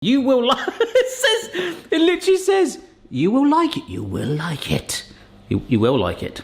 You will like it literally says, you will like it. You will like it. You will like it.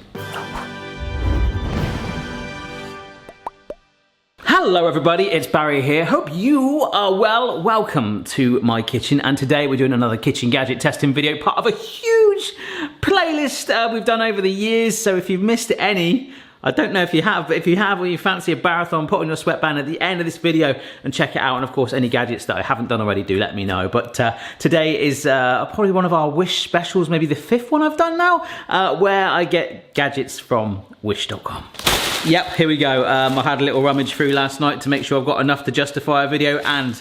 Hello everybody, it's Barry here. Hope you are well. Welcome to my kitchen, and today we're doing another kitchen gadget testing video, part of a huge playlist we've done over the years. So if you've missed any, I don't know if you have, but if you have or you fancy a marathon, put on your sweatband at the end of this video and check it out. And of course, any gadgets that I haven't done already, do let me know. But today is probably one of our Wish specials, maybe the 5th one I've done now, where I get gadgets from wish.com. Yep, here we go. I had a little rummage through last night to make sure I've got enough to justify a video, and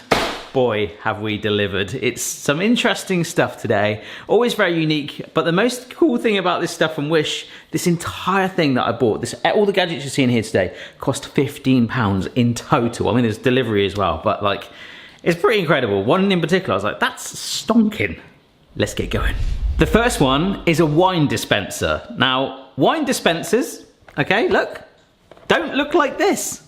boy, have we delivered. It's some interesting stuff today, always very unique, but the most cool thing about this stuff from Wish, this entire thing that I bought, all the gadgets you're seeing here today, cost £15 in total. I mean, there's delivery as well, but like, it's pretty incredible. One in particular, I was like, that's stonking. Let's get going. The first one is a wine dispenser. Now, wine dispensers, okay, look, don't look like this.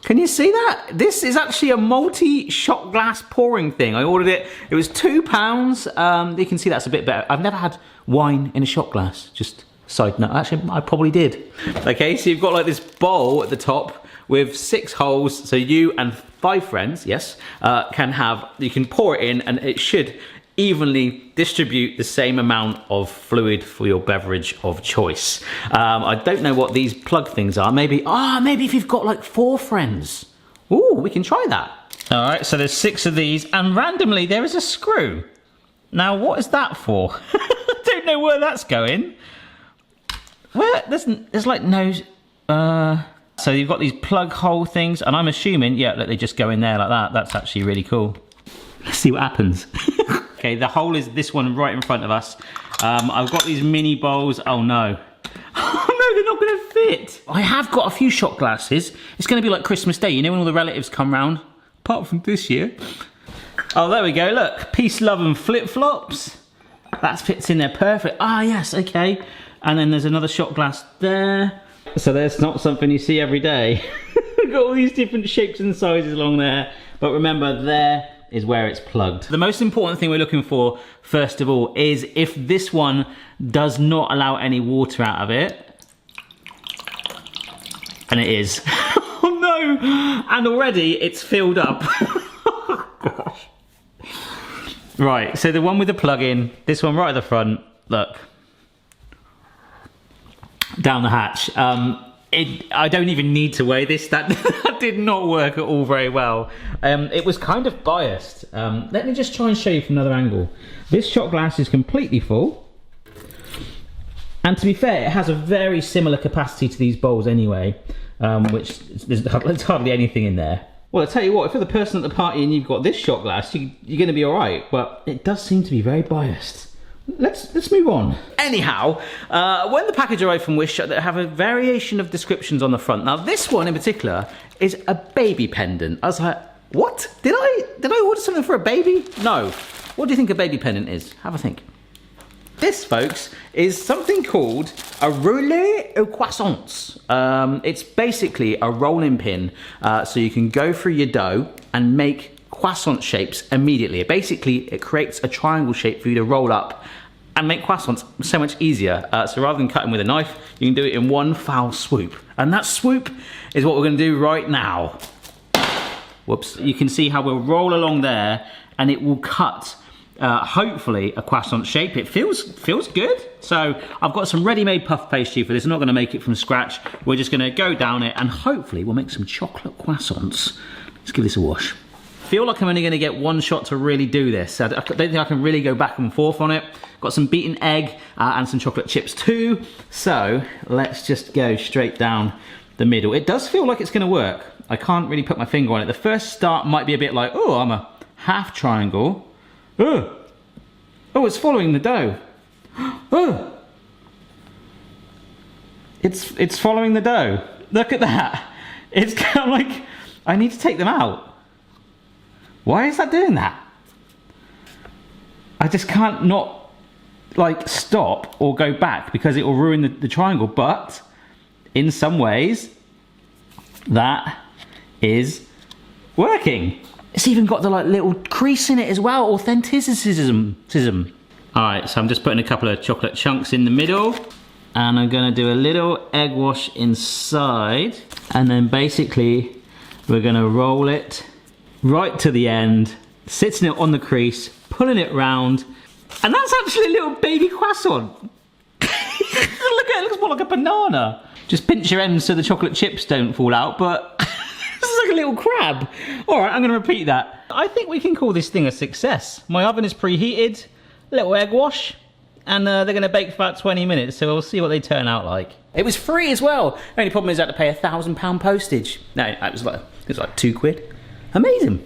Can you see that? This is actually a multi-shot glass pouring thing. I ordered it, it was £2. You can see that's a bit better. I've never had wine in a shot glass, just side note. Actually, I probably did. Okay, so you've got like this bowl at the top with 6 holes, so you and 5 friends, yes, you can pour it in, and it should evenly distribute the same amount of fluid for your beverage of choice. I don't know what these plug things are. Maybe if you've got like 4 friends. Ooh, we can try that. All right, so there's 6 of these, and randomly there is a screw. Now, what is that for? I don't know where that's going. Where, there's like no, so you've got these plug hole things, and I'm assuming, yeah, that they just go in there like that. That's actually really cool. Let's see what happens. Okay, the hole is this one right in front of us. I've got these mini bowls. Oh no. Oh no, they're not gonna fit. I have got a few shot glasses. It's gonna be like Christmas Day, you know, when all the relatives come round. Apart from this year. Oh, there we go, look. Peace, love and flip-flops. That fits in there perfect. Ah, yes, okay. And then there's another shot glass there. So there's not something you see every day. I've got all these different shapes and sizes along there. But remember, there is where it's plugged. The most important thing we're looking for, first of all, is if this one does not allow any water out of it. And it is. Oh no! And already it's filled up. Oh gosh. Right, so the one with the plug-in, this one right at the front, look. Down the hatch. I don't even need to weigh this. That did not work at all very well. It was kind of biased. Let me just try and show you from another angle. This shot glass is completely full. And to be fair, it has a very similar capacity to these bowls anyway, which there's hardly anything in there. Well, I'll tell you what, if you're the person at the party and you've got this shot glass, you're going to be all right, but it does seem to be very biased. Let's move on. Anyhow, when the package arrived from Wish, they have a variation of descriptions on the front. Now, this one in particular is a baby pendant. I was like, what? Did I order something for a baby? No. What do you think a baby pendant is? Have a think. This, folks, is something called a roulé aux croissants. It's basically a rolling pin, so you can go through your dough and make croissant shapes immediately. Basically, it creates a triangle shape for you to roll up and make croissants so much easier. So rather than cutting with a knife, you can do it in one foul swoop. And that swoop is what we're gonna do right now. Whoops. You can see how we'll roll along there and it will cut, hopefully, a croissant shape. It feels good. So I've got some ready-made puff pastry for this. I'm not gonna make it from scratch. We're just gonna go down it and hopefully we'll make some chocolate croissants. Let's give this a wash. I feel like I'm only going to get one shot to really do this. I don't think I can really go back and forth on it. Got some beaten egg and some chocolate chips too. So let's just go straight down the middle. It does feel like it's going to work. I can't really put my finger on it. The first start might be a bit like, oh, I'm a half triangle. Oh, it's following the dough. Oh, it's following the dough. Look at that. It's kind of like, I need to take them out. Why is that doing that? I just can't not like stop or go back because it will ruin the triangle, but in some ways that is working. It's even got the like little crease in it as well. Authenticism. All right, so I'm just putting a couple of chocolate chunks in the middle, and I'm gonna do a little egg wash inside, and then basically we're gonna roll it right to the end, sitting it on the crease, pulling it round, and that's actually a little baby croissant. Look at it, it looks more like a banana. Just pinch your ends so the chocolate chips don't fall out, but this is like a little crab. All right, I'm gonna repeat that. I think we can call this thing a success. My oven is preheated, little egg wash, and they're gonna bake for about 20 minutes, so we'll see what they turn out like. It was free as well. Only problem is I had to pay £1,000 postage. No, it was like £2. Amazing.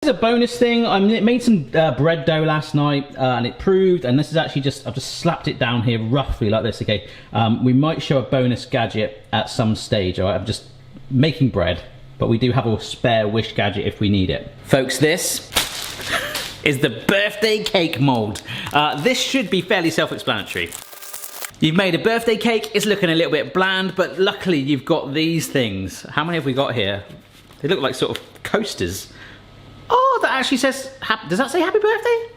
This is a bonus thing. I made some bread dough last night, and it proved, and this is actually I've just slapped it down here roughly like this, okay? We might show a bonus gadget at some stage, all right? I'm just making bread, but we do have a spare Wish gadget if we need it. Folks, this is the birthday cake mold. This should be fairly self-explanatory. You've made a birthday cake, it's looking a little bit bland, but luckily you've got these things. How many have we got here? They look like sort of coasters. Oh, that actually says, does that say happy birthday?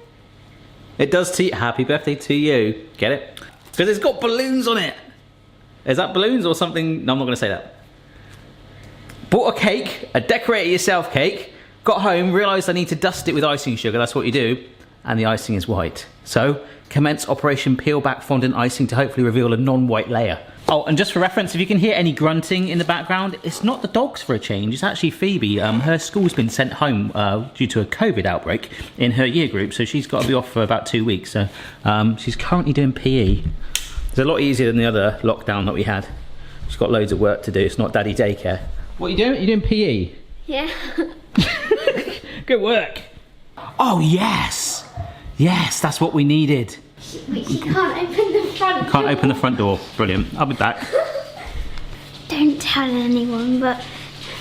It does happy birthday to you. Get it? Because it's got balloons on it. Is that balloons or something? No, I'm not gonna say that. Bought a cake, a decorate it yourself cake, got home, realized I need to dust it with icing sugar, that's what you do, and the icing is white. So, commence Operation Peel Back Fondant Icing to hopefully reveal a non-white layer. Oh, and just for reference, if you can hear any grunting in the background, it's not the dogs for a change, it's actually Phoebe. Her school's been sent home due to a COVID outbreak in her year group, so she's got to be off for about 2 weeks. So she's currently doing PE. It's a lot easier than the other lockdown that we had. She's got loads of work to do, it's not daddy daycare. What are you doing? Are you doing PE? Yeah. Good work. Oh, yes. Yes, that's what we needed. Wait, she can't open the front door. Can't open the front door. Brilliant. I'll be back. Don't tell anyone, but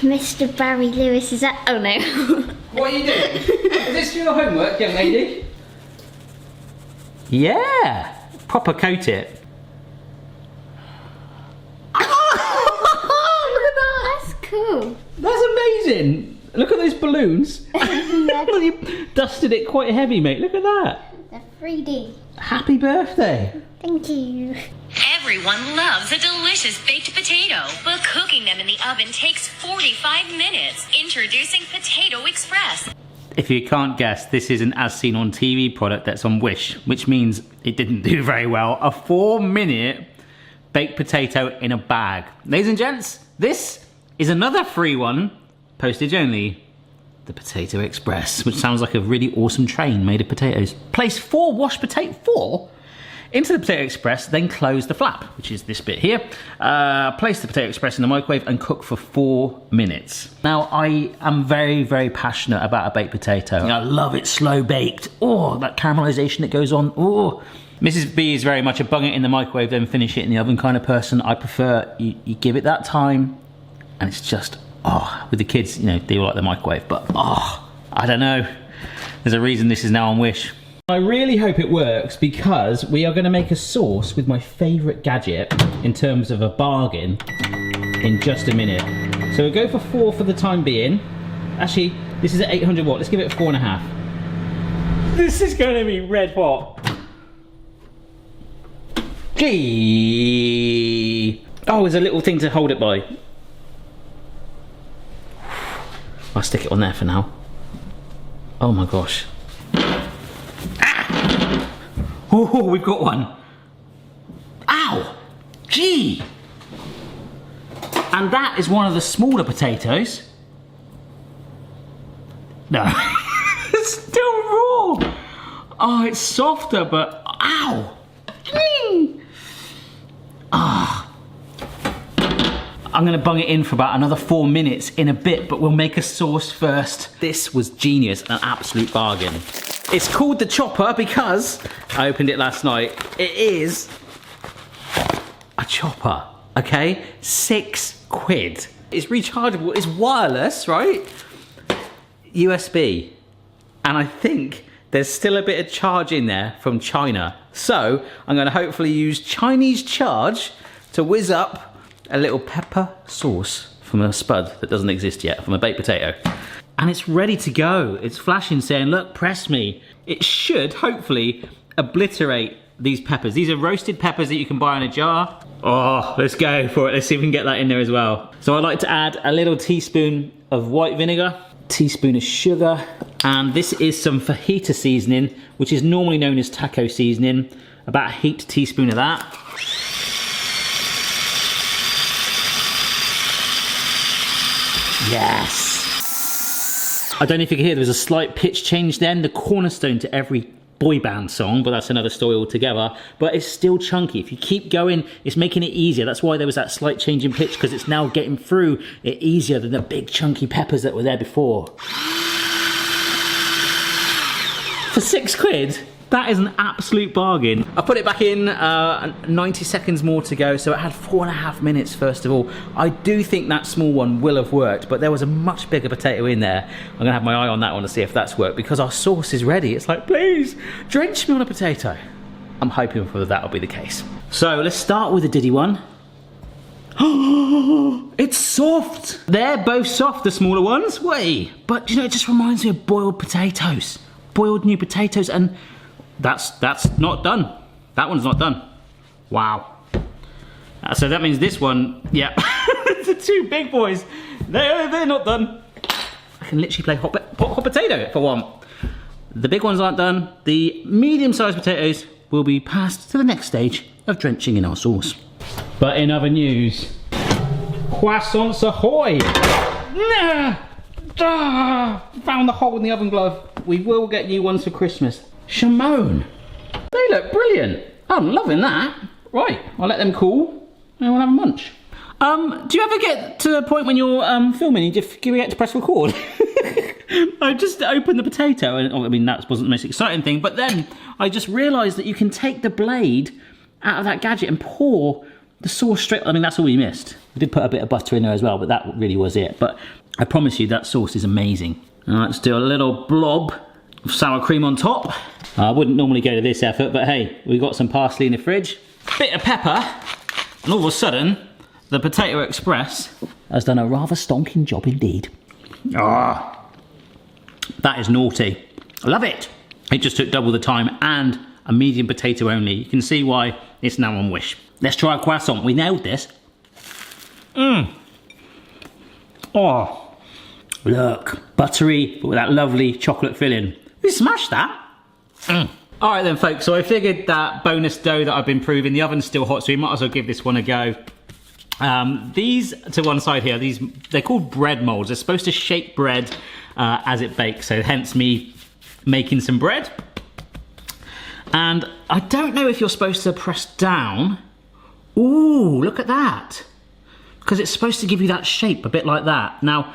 Mr. Barry Lewis is at... Oh, no. What are you doing? Is this your homework, young lady? Yeah. Proper coat it. That's cool. That's amazing. Look at those balloons. You dusted it quite heavy, mate. Look at that. They're 3D. Happy birthday. Thank you. Everyone loves a delicious baked potato, but cooking them in the oven takes 45 minutes. Introducing Potato Express. If you can't guess, this is an as seen on TV product that's on Wish, which means it didn't do very well. A 4-minute baked potato in a bag. Ladies and gents, this is another free one, postage only. The Potato Express, which sounds like a really awesome train made of potatoes. Place 4 washed potato into the Potato Express, then close the flap, which is this bit here. Place the Potato Express in the microwave and cook for 4 minutes. Now, I am very, very passionate about a baked potato. I love it slow baked. Oh, that caramelization that goes on. Oh. Mrs. B is very much a bung it in the microwave, then finish it in the oven kind of person. I prefer you give it that time, and it's just, oh, with the kids, you know, they like the microwave, but oh, I don't know. There's a reason this is now on Wish. I really hope it works because we are going to make a sauce with my favourite gadget in terms of a bargain in just a minute. So we'll go for 4 for the time being. Actually, this is at 800 watt. Let's give it 4.5. This is going to be red hot. Gee. Oh, there's a little thing to hold it by. I'll stick it on there for now. Oh my gosh. Ah! Oh, we've got one. Ow! Gee! And that is one of the smaller potatoes. No. It's still raw. Oh, it's softer, but ow! Ah. I'm gonna bung it in for about another 4 minutes in a bit, but we'll make a sauce first. This was genius, an absolute bargain. It's called the chopper because I opened it last night. It is a chopper, okay? £6. It's rechargeable, it's wireless, right? USB. And I think there's still a bit of charge in there from China. So I'm gonna hopefully use Chinese charge to whiz up a little pepper sauce from a spud that doesn't exist yet, from a baked potato. and it's ready to go. It's flashing saying, look, press me. It should hopefully obliterate these peppers. These are roasted peppers that you can buy in a jar. Oh, let's go for it. Let's see if we can get that in there as well. So I like to add a little teaspoon of white vinegar, teaspoon of sugar, and this is some fajita seasoning, which is normally known as taco seasoning. About a heaped teaspoon of that. Yes! I don't know if you can hear, there was a slight pitch change then. The cornerstone to every boy band song, but that's another story altogether. But it's still chunky. If you keep going, it's making it easier. That's why there was that slight change in pitch, because it's now getting through it easier than the big chunky peppers that were there before. For £6, that is an absolute bargain. I put it back in, 90 seconds more to go, so it had 4.5 minutes first of all. I do think that small one will have worked, but there was a much bigger potato in there. I'm gonna have my eye on that one to see if that's worked, because our sauce is ready. It's like, please, drench me on a potato. I'm hoping for that will be the case. So let's start with the Diddy one. It's soft. They're both soft, the smaller ones. Wait, but you know, it just reminds me of boiled potatoes. Boiled new potatoes, and that's not done. That one's not done. Wow. So that means this one, yeah, the two big boys, they're not done. I can literally play hot potato if I want. The big ones aren't done. The medium-sized potatoes will be passed to the next stage of drenching in our sauce. But in other news, croissants ahoy! Nah! Found the hole in the oven glove. We will get new ones for Christmas. Shimon, they look brilliant. I'm loving that. Right, I'll let them cool and we'll have a munch. Do you ever get to a point when you're filming and you just forget to press record? I just opened the potato and, I mean, that wasn't the most exciting thing, but then I just realised that you can take the blade out of that gadget and pour the sauce straight. I mean, that's all we missed. We did put a bit of butter in there as well, but that really was it. But I promise you that sauce is amazing. All right, let's do a little blob of sour cream on top. I wouldn't normally go to this effort, but hey, we've got some parsley in the fridge. Bit of pepper, and all of a sudden, the Potato Express has done a rather stonking job indeed. Ah, that is naughty. I love it. It just took double the time and a medium potato only. You can see why it's now on Wish. Let's try a croissant. We nailed this. Oh. Look, buttery, but with that lovely chocolate filling. We smashed that. All right then, folks, so I figured that bonus dough that I've been proving, the oven's still hot, so we might as well give this one a go. These, to one side here, they're called bread molds. They're supposed to shape bread as it bakes, so hence me making some bread. And I don't know if you're supposed to press down. Ooh, look at that. Because it's supposed to give you that shape, a bit like that. Now,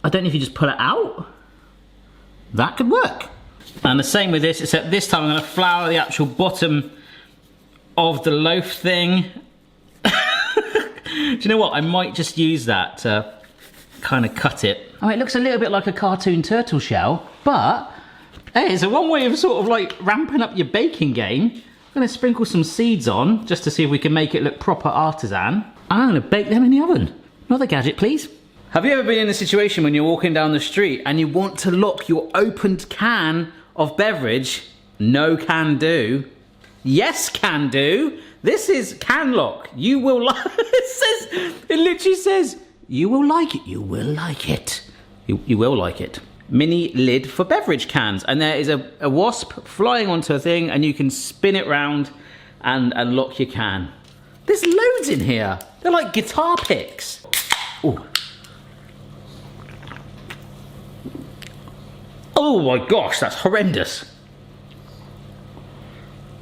I don't know if you just pull it out. That could work. And the same with this, except this time I'm going to flour the actual bottom of the loaf thing. Do you know what? I might just use that to kind of cut it. Oh, it looks a little bit like a cartoon turtle shell, but hey, it's a one way of sort of like ramping up your baking game. I'm going to sprinkle some seeds on just to see if we can make it look proper artisan. I'm going to bake them in the oven. Another gadget, please. Have you ever been in a situation when you're walking down the street and you want to lock your opened can of beverage? No can do. Yes can do. This is can lock. You will like it literally says, you will like it. You will like it. You will like it. Mini lid for beverage cans. And there is a wasp flying onto a thing and you can spin it round and lock your can. There's loads in here. They're like guitar picks. Ooh. Oh my gosh, that's horrendous.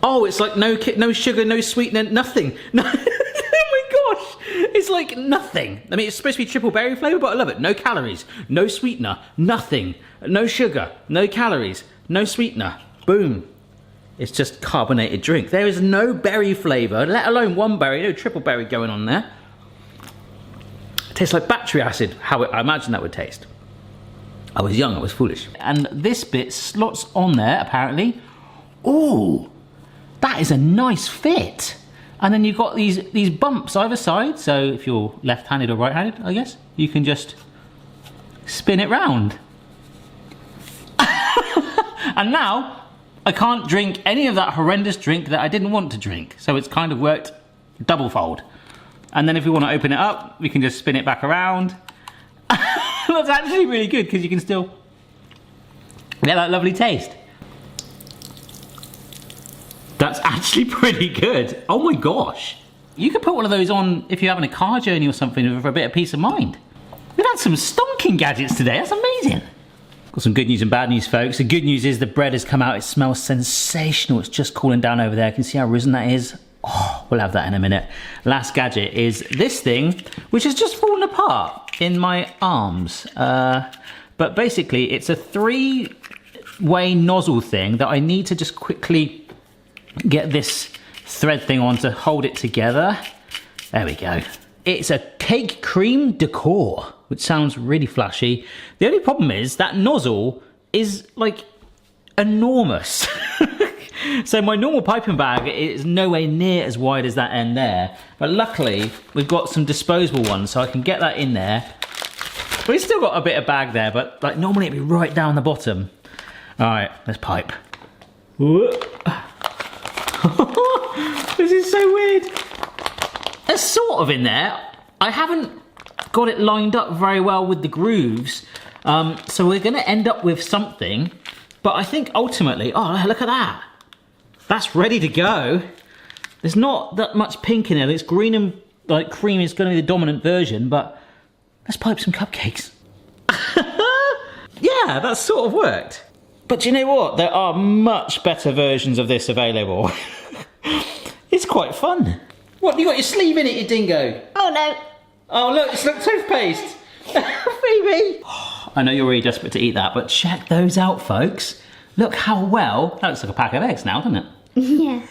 Oh, it's like no sugar, no sweetener, nothing. No, oh my gosh, it's like nothing. I mean, it's supposed to be triple berry flavour, but I love it. No calories, no sweetener, nothing. No sugar, no calories, no sweetener. Boom. It's just carbonated drink. There is no berry flavour, let alone one berry, no triple berry going on there. It tastes like battery acid, how I imagine that would taste. I was young, I was foolish. And this bit slots on there, apparently. Ooh, that is a nice fit. And then you've got these bumps either side. So if you're left-handed or right-handed, I guess, you can just spin it round. And now I can't drink any of that horrendous drink that I didn't want to drink. So it's kind of worked double fold. And then if we want to open it up, we can just spin it back around. That's actually really good because you can still get that lovely taste. That's actually pretty good. Oh my gosh. You could put one of those on if you're having a car journey or something for a bit of peace of mind. We've had some stonking gadgets today. That's amazing. Got some good news and bad news, folks. The good news is the bread has come out. It smells sensational. It's just cooling down over there. Can you see how risen that is? Oh, we'll have that in a minute. Last gadget is this thing, which has just fallen apart in my arms. But basically, it's a 3-way nozzle thing that I need to just quickly get this thread thing on to hold it together. There we go. It's a cake cream decor, which sounds really flashy. The only problem is that nozzle is like enormous. So my normal piping bag is nowhere near as wide as that end there. But luckily, we've got some disposable ones, so I can get that in there. We've still got a bit of bag there, but like normally it'd be right down the bottom. All right, let's pipe. This is so weird. It's sort of in there. I haven't got it lined up very well with the grooves. So we're gonna end up with something, but I think ultimately, oh, look at that. That's ready to go. There's not that much pink in it. It's green and like cream is gonna be the dominant version, but let's pipe some cupcakes. Yeah, that sort of worked. But do you know what? There are much better versions of this available. It's quite fun. What, you got your sleeve in it, you dingo? Oh no. Oh look, it's like toothpaste. Phoebe. I know you're really desperate to eat that, but check those out, folks. Look how well, that looks like a pack of eggs now, doesn't it? Yeah.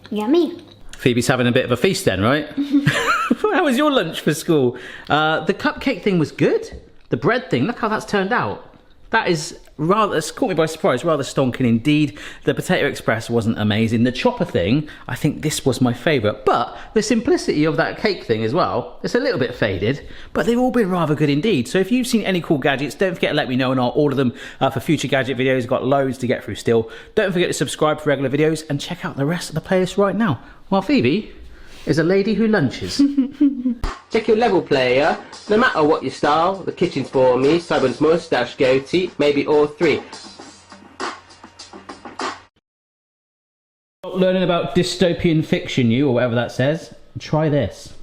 Yummy. Phoebe's having a bit of a feast then, right? How was your lunch for school? The cupcake thing was good. The bread thing, look how that's turned out. That is rather, it's caught me by surprise, rather stonking indeed. The potato express wasn't amazing. The chopper thing, I think this was my favourite. But the simplicity of that cake thing as well, it's a little bit faded, but they've all been rather good indeed. So if you've seen any cool gadgets, don't forget to let me know and I'll order them for future gadget videos. I've got loads to get through still. Don't forget to subscribe for regular videos and check out the rest of the playlist right now. While Phoebe is a lady who lunches. Check your level, player. No matter what your style, the kitchen's for me. Simon's moustache, goatee, maybe all three. Learning about dystopian fiction, you, or whatever that says. Try this.